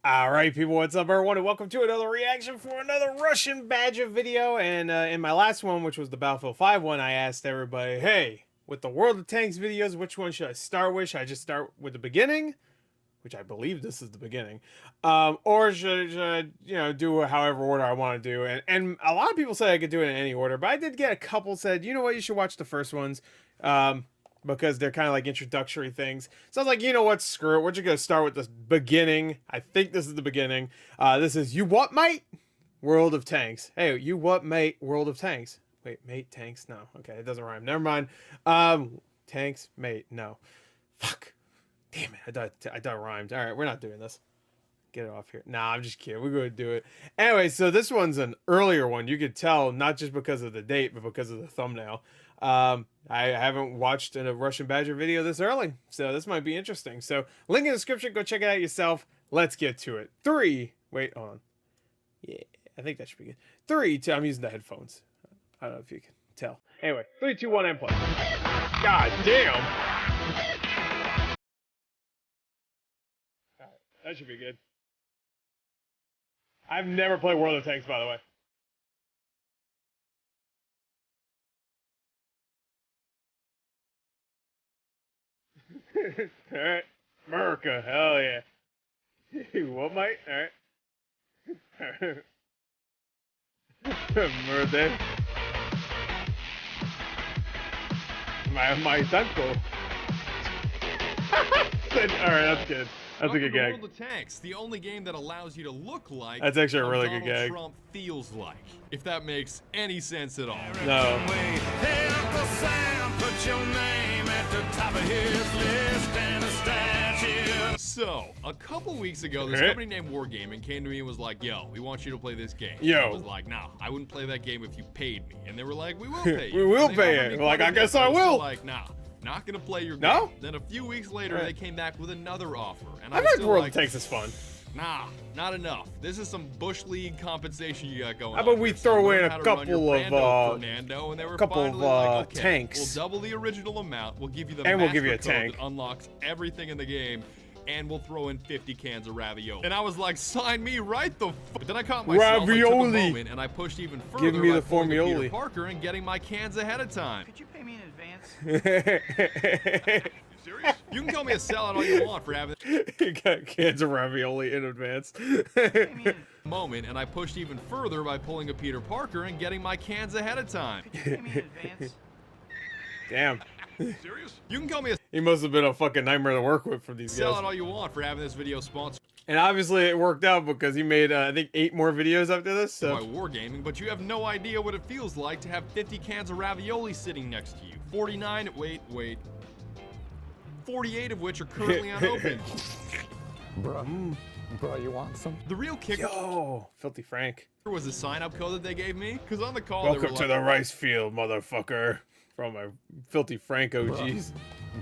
Alright people, what's up everyone, and welcome to another reaction for another Russian Badger video. And in my last one, which was the Battlefield 5 one, I asked everybody, hey, with the World of Tanks videos, which one should I start with? Should I just start with the beginning? Which I believe this is the beginning. Or should I, do however order I want to do? And a lot of people say I could do it in any order, but I did get a couple said, you know what, you should watch the first ones. Because they're kind of like introductory things. So I was like, you know what, screw it. We're just going to start with the beginning. I think this is the beginning. This is You What Mate? World of Tanks. Hey, You What Mate? World of Tanks. Wait, mate, tanks? No. Okay, it doesn't rhyme. Never mind. Tanks, mate. No. Fuck. Damn it. I thought it rhymed. All right, we're not doing this. Get it off here. Nah, I'm just kidding. We're going to do it. Anyway, so this one's an earlier one. You could tell, not just because of the date, but because of the thumbnail. I haven't watched a Russian Badger video this early, so this might be interesting. So, link in the description. Go check it out yourself. Let's get to it. Wait, hold on. Yeah, I think that should be good. 3, 2, I'm using the headphones. I don't know if you can tell. Anyway, 3, 2, 1, and play. God damn. Alright, that should be good. I've never played World of Tanks, by the way. Alright. America, hell yeah. What, mate? Alright. Murder. My uncle. Alright, that's good. That's a good gag. World of Tanks, the only game that allows you to look like that's actually a really good Donald gag. Trump feels like, if that makes any sense at all. No. So, a couple weeks ago, this company named Wargaming came to me and was like, yo, we want you to play this game. Yo. I was like, nah, I wouldn't play that game if you paid me. And they were like, we will pay you. We will pay you. Like, I guess I will. Like, nah. Not gonna play your game. No? Then a few weeks later, they came back with another offer. And I've heard World of Tanks is fun. Nah, not enough. This is some Bush League compensation you got going on. How about we throw in a couple of tanks? We'll double the original amount. We'll give you the and we'll give you a master tank code that unlocks everything in the game. And we'll throw in 50 cans of ravioli. And I was like, sign me right the f. But then I caught myself. Ravioli. I took a moment and I pushed even further. Give me the by formioli. Peter Parker and getting my cans ahead of time. Could you pay me in advance? Serious? You can call me a sellout all you want for having You got cans of ravioli in advance. moment, and I pushed even further by pulling a Peter Parker and getting my cans ahead of time. Could you pay me in advance? Damn. Serious? You can call me a He must have been a fucking nightmare to work with for these guys. sellout all you want for having this video sponsored And obviously it worked out because he made, I think, 8 more videos after this. So. by Wargaming, but you have no idea what it feels like to have 50 cans of ravioli sitting next to you. 48 of which are currently unopened. Bro, you want some? The real kicker Yo, Filthy Frank. was the sign-up code that they gave me, because on the call Welcome they were to the rice field, motherfucker. From my Filthy Frank OGs.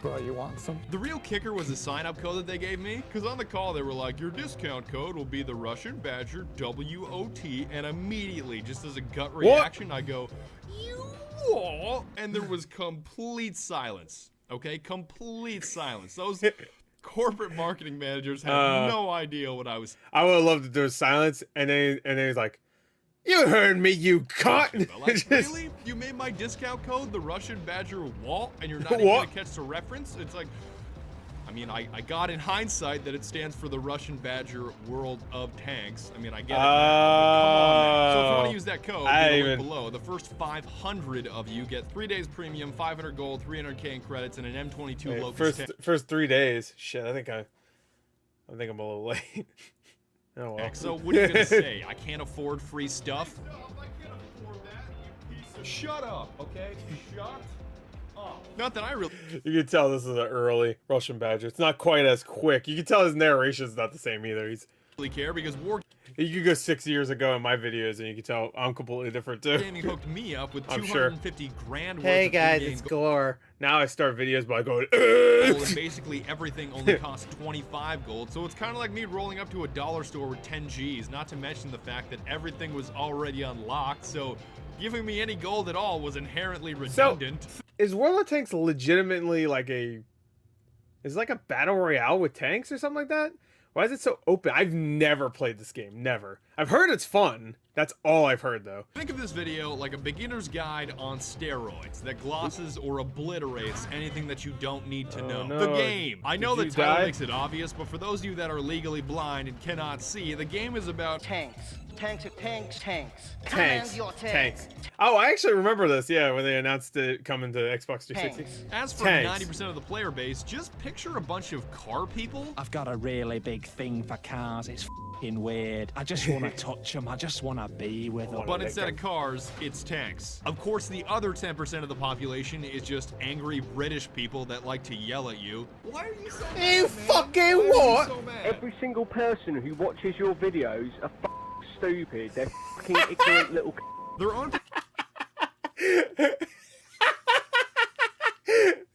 Bro, you want some? The real kicker was the sign-up code that they gave me, because on the call they were like, your discount code will be the Russian Badger WOT, and immediately, just as a gut reaction, I go, you what? And there was complete silence. Okay, complete silence. Those corporate marketing managers had no idea what I was. I would have loved if there was silence, and then he's like, "You heard me, you cunt!" Like, really? You made my discount code the Russian Badger Walt, and you're not even gonna catch the reference? It's like, I mean, I got in hindsight that it stands for the Russian Badger World of Tanks. I mean, I get it now, but come on, man. So if you want to use that code, link below. The first 500 of you get 3 days premium, 500 gold, 300k in credits, and an M22 Locust. First 3 days. Shit, I think I'm a little late. Oh well. So what are you gonna say? I can't afford free stuff? No, I can't afford that. You piece of shut up, okay? Shut up. Not that I really. You can tell this is an early Russian Badger. It's not quite as quick. You can tell his narration's not the same either. He's care because you could go 6 years ago in my videos and you can tell I'm completely different too. Wargaming hooked me up with I'm 250 grand worth Hey of guys, in-game it's Gore. Now I start videos by going gold, and basically everything only costs 25 gold. So it's kind of like me rolling up to a dollar store with 10 G's, not to mention the fact that everything was already unlocked. So giving me any gold at all was inherently redundant. So, is World of Tanks legitimately like a... Is it like a battle royale with tanks or something like that? Why is it so open? I've never played this game. Never. I've heard it's fun. That's all I've heard, though. Think of this video like a beginner's guide on steroids that glosses or obliterates anything that you don't need to know. no. The game. I know the Did you title die? makes it obvious, but for those of you that are legally blind and cannot see, the game is about Tanks. Tanks. Tanks. Command your tanks. Oh, I actually remember this. Yeah, when they announced it coming to Xbox 360. Tanks. As for Tanks. 90% of the player base, just picture a bunch of car people. I've got a really big thing for cars. It's f***ing weird. I just want to touch them. I just want to be with them. But instead of cars, it's tanks. Of course, the other 10% of the population is just angry British people that like to yell at you. Why are you so mad, You man? fucking Why are you what? so mad? Every single person who watches your videos are stupid. They're fucking ignorant little. Their own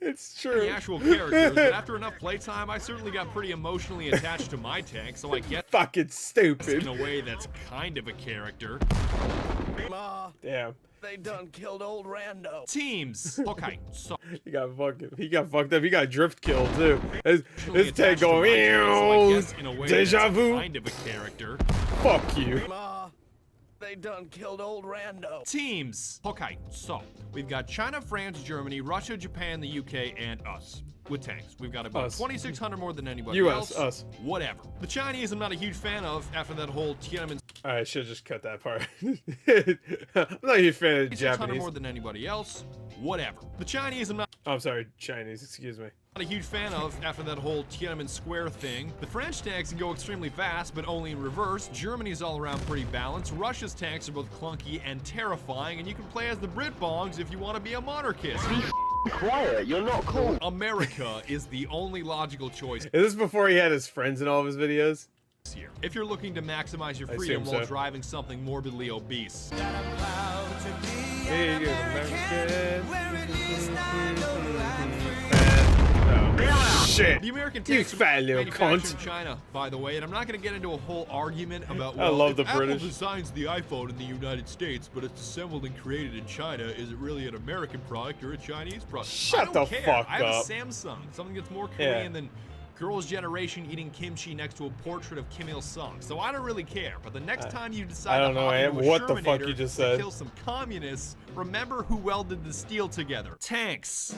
It's true. the actual characters, but after enough playtime, I certainly got pretty emotionally attached to my tank, so I get Fucking in stupid. a way that's kind of a character. Damn. They done killed old Rando. Teams. Okay, so He got fucked up. He got drift killed too. His emotionally tank attached to my going, tank, so I guess in a way deja that's vu. kind of a character. Fuck you. They done killed old Rando. Teams. Okay, so we've got China, France, Germany, Russia, Japan, the UK, and us. With tanks. We've got about Us. 2,600 more than anybody US, else. us. Whatever. The Chinese I'm not a huge fan of after that whole Tiananmen. Alright, I should have just cut that part. I'm not a huge fan of 2,600 Japanese. more than anybody else. Whatever. The Chinese I'm not Oh, I'm sorry, Chinese. Excuse me. a huge fan of after that whole Tiananmen Square thing. The French tanks can go extremely fast, but only in reverse. Germany's all around pretty balanced. Russia's tanks are both clunky and terrifying, and you can play as the Brit-bongs if you want to be a monarchist. Quiet, you're not cool. America is the only logical choice Is this before he had his friends in all of his videos? here. If you're looking to maximize your I freedom assume while so. driving something morbidly obese. Hey, you American. Oh, shit. The American You tanks fat little manufactured cunt. in China, by the way, and I'm not going to get into a whole argument about, I well, love if the Apple British. designs the iPhone in the United States, but it's assembled and created in China, is it really an American product or a Chinese product? Shut I don't the care. fuck I have up. a Samsung, something that's more Yeah. Korean than Girls' Generation eating kimchi next to a portrait of Kim Il-sung, so I don't really care. But the next time you decide I don't to know, hop man. into a What the fuck Shermanator you just to said. kill some communists, remember who welded the steel together. Tanks.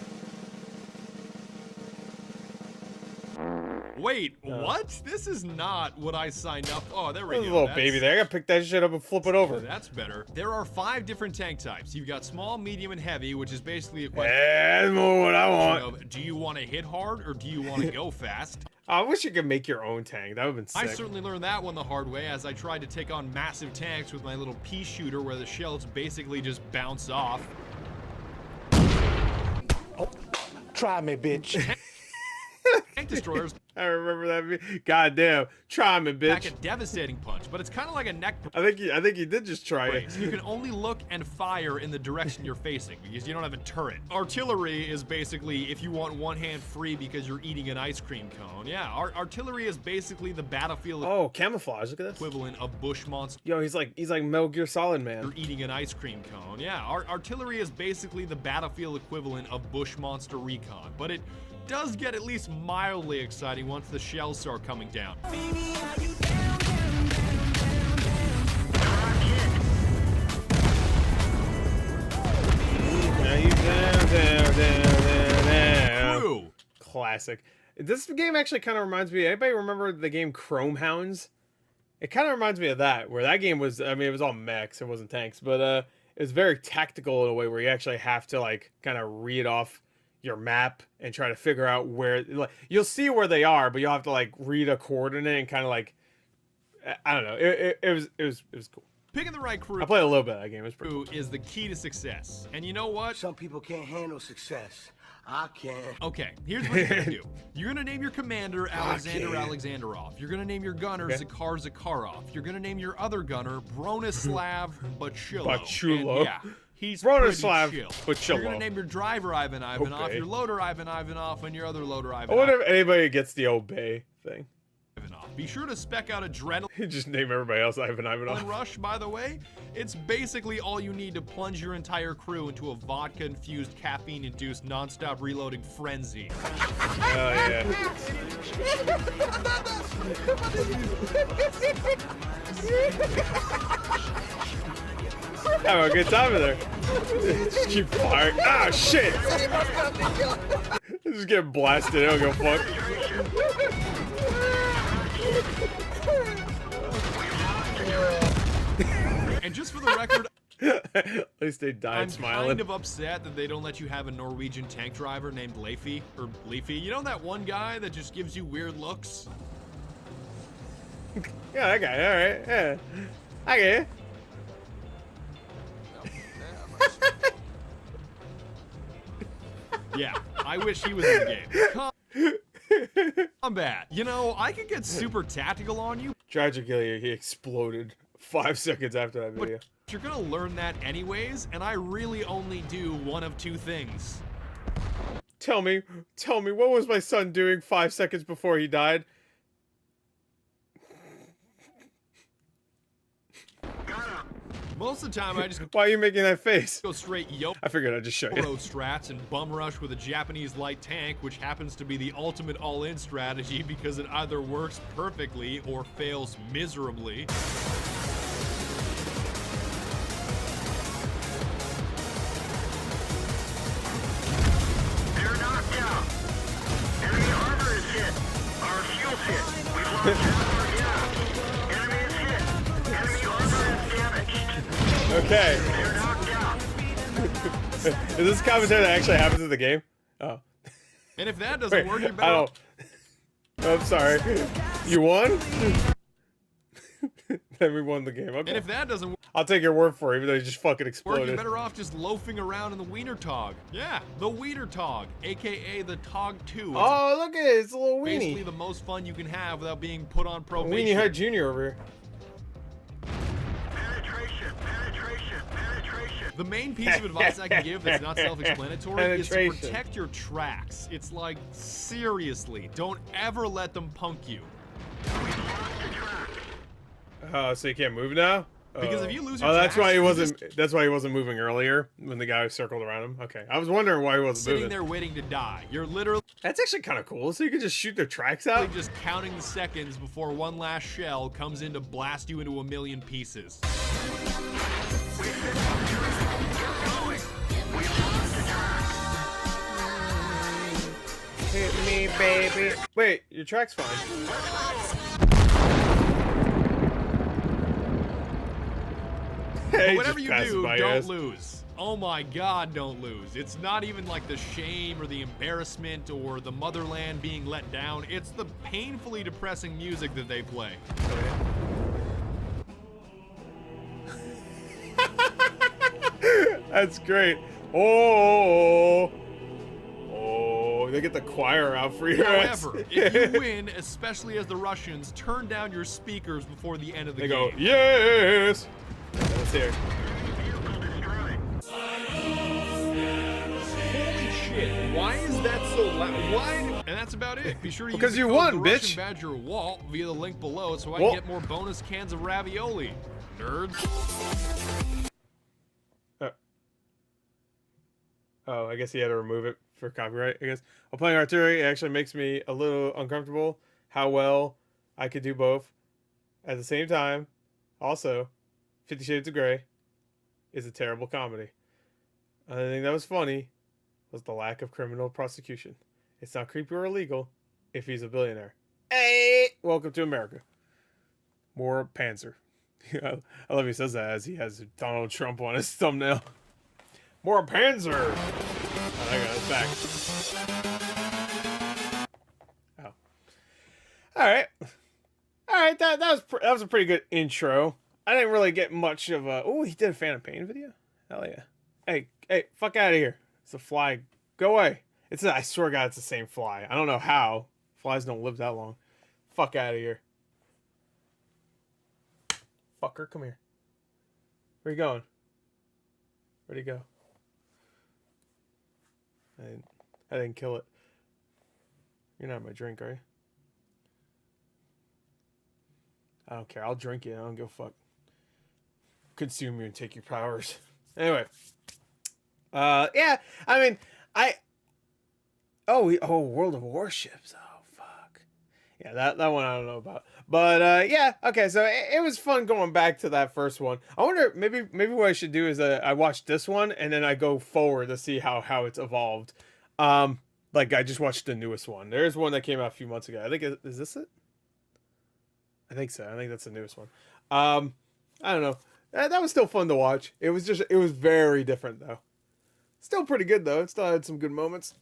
Wait, what? This is not what I signed up. Oh, there we There's go. a little That's- baby there. I gotta pick that shit up and flip it over. That's better. There are 5 different tank types. You've got small, medium, and heavy, which is basically a question That's more what I want. of, do you want to hit hard or do you want to go fast? I wish you could make your own tank. That would've been sick. I certainly learned that one the hard way as I tried to take on massive tanks with my little pea shooter where the shells basically just bounce off. Try me, bitch. Tank destroyers I remember that. Goddamn. Try me, pack bitch. a devastating punch, but it's kind of like a neck I think he did just try it. brace. You can only look and fire in the direction you're facing because you don't have a turret. Artillery is basically if you want one hand free because you're eating an ice cream cone. Yeah, artillery is basically the battlefield Oh, camouflage. Look at this. equivalent of bush monster Yo, he's like Metal Gear Solid, man. eating an ice cream cone. Yeah, artillery is basically the battlefield equivalent of bush monster recon, but it does get at least mildly exciting once the shells start coming down. Now you down. Crew. Classic. This game actually kind of reminds me. Anybody remember the game Chrome Hounds? It kind of reminds me of that, where that game was. I mean, it was all mechs. It wasn't tanks, but it was very tactical in a way where you actually have to like kind of read off your map and try to figure out where. Like, you'll see where they are, but you'll have to like read a coordinate and kind of like. I don't know. It was cool. Picking the right crew I played a little bit of that game. It was pretty cool. is the key to success. And you know what? Some people can't handle success. I can. Okay, here's what you're gonna do. You're gonna name your commander Alexander yeah. Alexanderov. You're gonna name your gunner Okay. Zakhar Zakharov. You're gonna name your other gunner Bronislav Bachilo. Bachilo. And yeah, he's Bronislav pretty chill. Bachilo. You're gonna name your driver Ivan Ivanov, Okay. your loader Ivan Ivanov, and your other loader I Ivan wonder if anybody gets the obey thing. Ivanov. Be sure to spec out Adrenaline Just name everybody else Ivan Ivanov. Rush, by the way. It's basically all you need to plunge your entire crew into a vodka-infused, caffeine-induced, non-stop reloading frenzy. Oh, yeah. Have a good time in there. Just keep firing. Ah, shit! Just get blasted. I don't give a fuck. And just for the record, At least they died I'm smiling. kind of upset that they don't let you have a Norwegian tank driver named Leify, or Leafy. You know that one guy that just gives you weird looks? Yeah, that guy. All right. Yeah. I get it. Yeah, I wish he was in the game. Combat. You know, I could get super tactical on you, Tragically, he exploded 5 seconds after that video. but you're gonna learn that anyways, and I really only do one of two things. Tell me, what was my son doing 5 seconds before he died? Most of the time, I just Why are you making that face? go straight I figured I'd just show you. Yolo strats and bum rush with a Japanese light tank, which happens to be the ultimate all-in strategy because it either works perfectly or fails miserably. They're knocked out. Enemy armor is hit. Our shield's hit. We've lost half our gas. Enemy is hit. Enemy armor is damaged. Okay. They're knocked out. Is this commentary that actually happens in the game? Oh. And if that doesn't Wait, work, you're I better don't. Oh, I'm sorry. You won? Then we won the game. Okay. And if that doesn't work, I'll take your word for it, even though you just fucking you're exploded. better off just loafing around in the Wiener Tog. Yeah, the Wiener Tog, aka the Tog 2. It's Oh, look at it. It's a little basically weenie. the most fun you can have without being put on Weenie probation. Hut Jr. over here. Penetration. Penetration. Penetration. The main piece of advice I can give that's not self-explanatory is to Penetration. protect your tracks. It's like, seriously, don't ever let them punk you. Oh, so you can't move now? Because Oh. if you lose your that's why tracks, he you wasn't. That's why he wasn't moving earlier when the guy circled around him. Okay, I was wondering why he wasn't Sitting moving. there waiting to die. You're literally That's actually kind of cool. So you can just shoot their tracks out. just counting the seconds before one last shell comes in to blast you into a million pieces. Hit me, baby. Wait, your track's fine. Hey, But whatever just you passes do, by your don't ass. lose. Oh my God, don't lose. It's not even like the shame or the embarrassment or the motherland being let down. It's the painfully depressing music that they play. That's great. Oh, they get the choir out for your ass. However, if you win, especially as the Russians, turn down your speakers before the end of the They game. go, yes. Let's hear it. Holy shit, why is that so loud? Why? And that's about it. Be sure to Because use you the won, code bitch. TheRussianBadger Walt via the link below so I Walt. can get more bonus cans of ravioli. Nerds. Oh, I guess he had to remove it for copyright, I guess. While playing artillery, it actually makes me a little uncomfortable how well I could do both at the same time. Also, 50 Shades of Grey is a terrible comedy. Another thing that was funny was the lack of criminal prosecution. It's not creepy or illegal if he's a billionaire. Hey! Welcome to America. More Panzer. I love he says that as he has Donald Trump on his thumbnail. More Panzer! Oh, I got it back. Oh. Alright. Alright, that was a pretty good intro. I didn't really get much of a... Oh, he did a Phantom Pain video? Hell yeah. Hey, fuck out of here. It's a fly. Go away. I swear to God, it's the same fly. I don't know how. Flies don't live that long. Fuck out of here. Fucker, come here. Where you going? Where'd he go? I didn't kill it. You're not my drink, are you? I don't care. I'll drink it. I don't give a fuck. Consume you and take your powers. Anyway. Yeah. I mean, Oh, World of Warships. Oh, fuck. Yeah, that one I don't know about. But, yeah. Okay, so it was fun going back to that first one. I wonder, maybe what I should do is I watch this one, and then I go forward to see how it's evolved. Like, I just watched the newest one. There's one that came out a few months ago. I think, is this it? I think so. I think that's the newest one. I don't know. That was still fun to watch. It was very different, though. Still pretty good, though. It still had some good moments.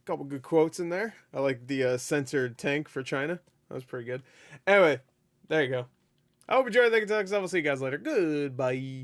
Couple good quotes in there. I like the censored tank for China. That was pretty good. Anyway, there you go. I hope you enjoyed. Thank you. I'll see you guys later. Goodbye.